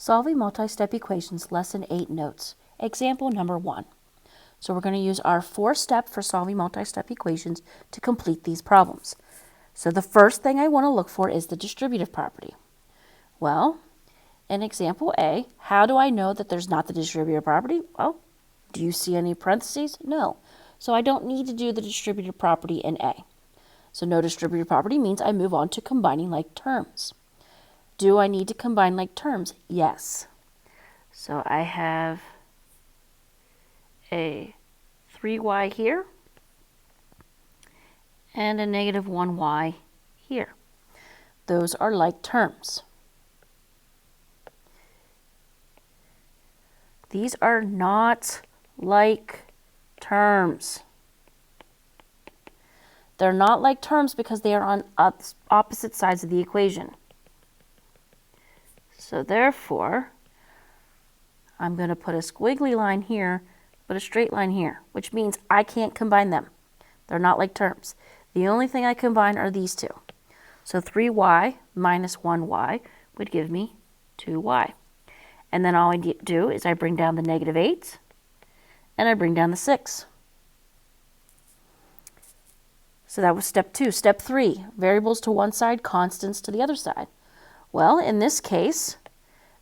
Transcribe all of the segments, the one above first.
Solving multi-step equations, lesson 8 notes. Example number 1. So we're going to use our 4-step for solving multi-step equations to complete these problems. So the first thing I want to look for is the distributive property. Well, in example A, how do I know that there's not the distributive property? Well, do you see any parentheses? No. So I don't need to do the distributive property in A. So no distributive property means I move on to combining like terms. Do I need to combine like terms? Yes. So I have a 3y here and a negative 1y here. Those are like terms. These are not like terms. They're not like terms because they are on opposite sides of the equation. So therefore, I'm going to put a squiggly line here, but a straight line here, which means I can't combine them. They're not like terms. The only thing I combine are these two. So 3y minus 1y would give me 2y. And then all I do is I bring down the negative 8, and I bring down the 6. So that was step 2. Step 3, variables to one side, constants to the other side. Well, in this case,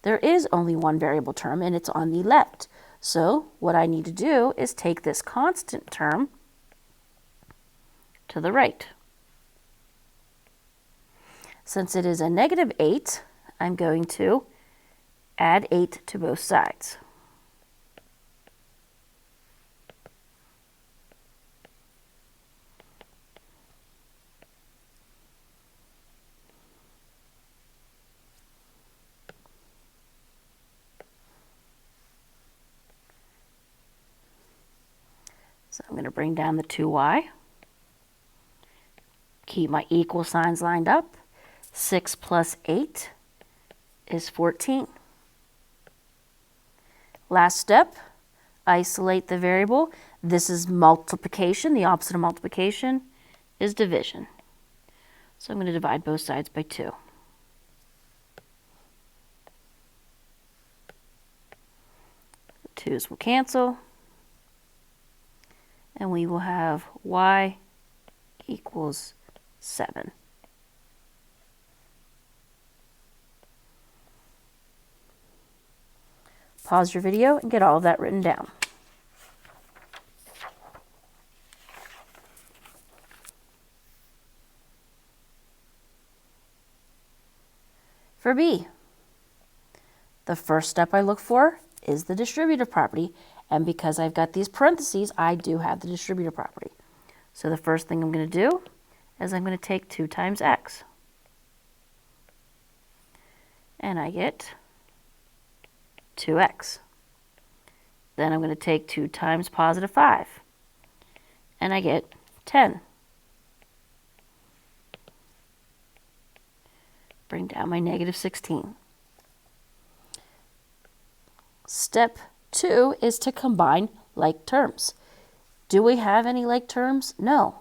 there is only one variable term, and it's on the left. So what I need to do is take this constant term to the right. Since it is a negative 8, I'm going to add 8 to both sides. So I'm going to bring down the 2y, keep my equal signs lined up. 6 plus 8 is 14. Last step, isolate the variable. This is multiplication. The opposite of multiplication is division. So I'm going to divide both sides by 2. The 2's will cancel. And we will have y equals 7. Pause your video and get all of that written down. For B, the first step I look for is the distributive property, and because I've got these parentheses, I do have the distributive property. So the first thing I'm going to do is I'm going to take 2 times x, and I get 2x. Then I'm going to take 2 times positive 5, and I get 10. Bring down my negative 16. Step 2 is to combine like terms. Do we have any like terms? No.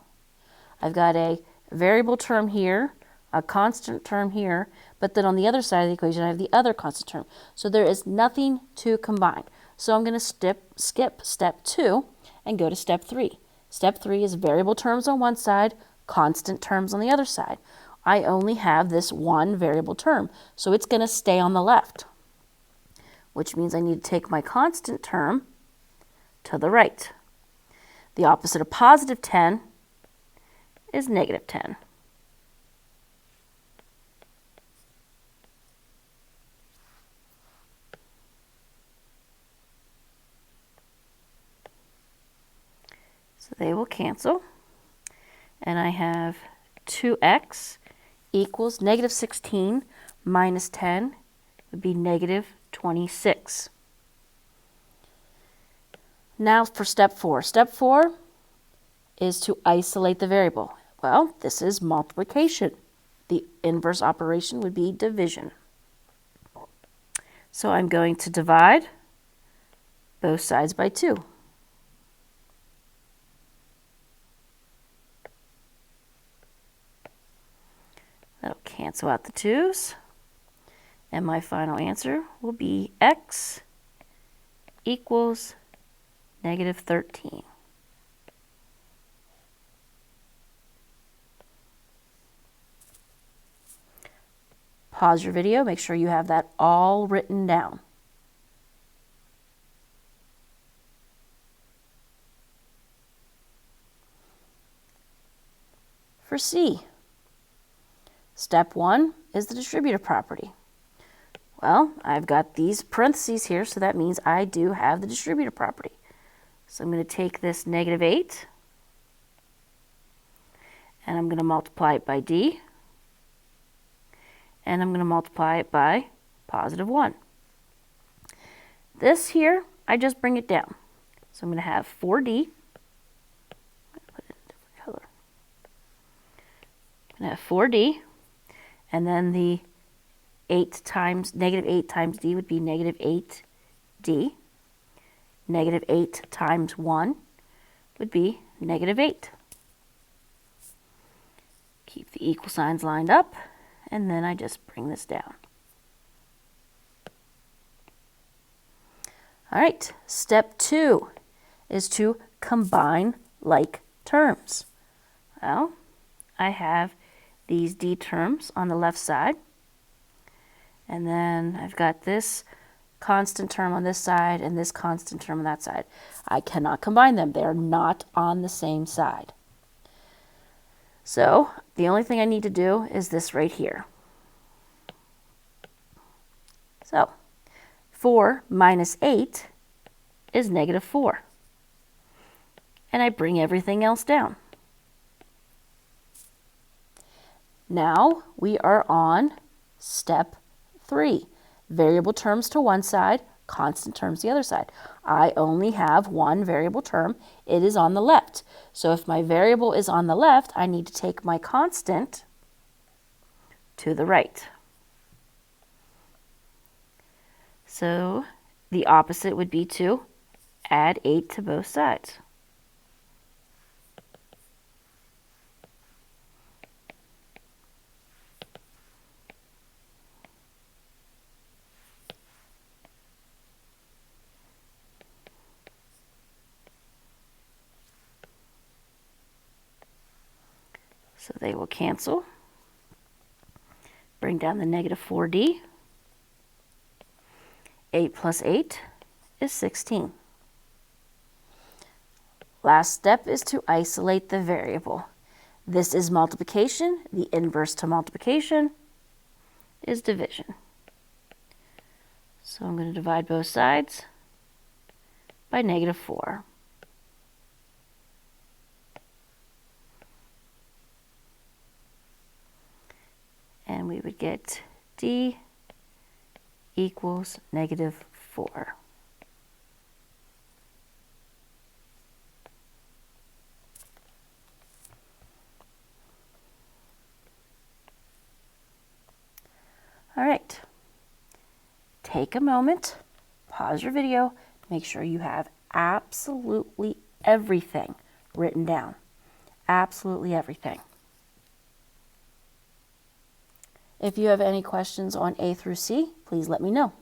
I've got a variable term here, a constant term here, but then on the other side of the equation I have the other constant term. So there is nothing to combine. So I'm going to skip step 2 and go to step 3. Step 3 is variable terms on one side, constant terms on the other side. I only have this one variable term, so it's going to stay on the left, which means I need to take my constant term to the right. The opposite of positive 10 is negative 10. So they will cancel, and I have 2x equals negative 16 minus 10 would be negative 26. Now for step 4. Step 4 is to isolate the variable. Well, this is multiplication. The inverse operation would be division. So I'm going to divide both sides by 2. That'll cancel out the 2's. And my final answer will be x equals negative 13. Pause your video, make sure you have that all written down. For C, step 1 is the distributive property. Well, I've got these parentheses here, so that means I do have the distributive property. So I'm going to take this negative 8, and I'm going to multiply it by D, and I'm going to multiply it by positive 1. This here, I just bring it down. So I'm going to have 4D. Put it in a different color. I'm going to have 4D, and then the negative 8 times D would be negative 8D. Negative 8 times 1 would be negative 8. Keep the equal signs lined up, and then I just bring this down. All right, step 2 is to combine like terms. Well, I have these D terms on the left side, and then I've got this constant term on this side and this constant term on that side. I cannot combine them. They are not on the same side. So the only thing I need to do is this right here. So 4 minus 8 is negative 4. And I bring everything else down. Now we are on step 3. Variable terms to one side, constant terms the other side. I only have one variable term. It is on the left. So if my variable is on the left, I need to take my constant to the right. So the opposite would be to add 8 to both sides. So they will cancel. Bring down the negative 4D. 8 plus 8 is 16. Last step is to isolate the variable. This is multiplication. The inverse to multiplication is division. So I'm going to divide both sides by negative 4. And we would get D equals negative 4. All right. Take a moment, pause your video, make sure you have absolutely everything written down. Absolutely everything. If you have any questions on A through C, please let me know.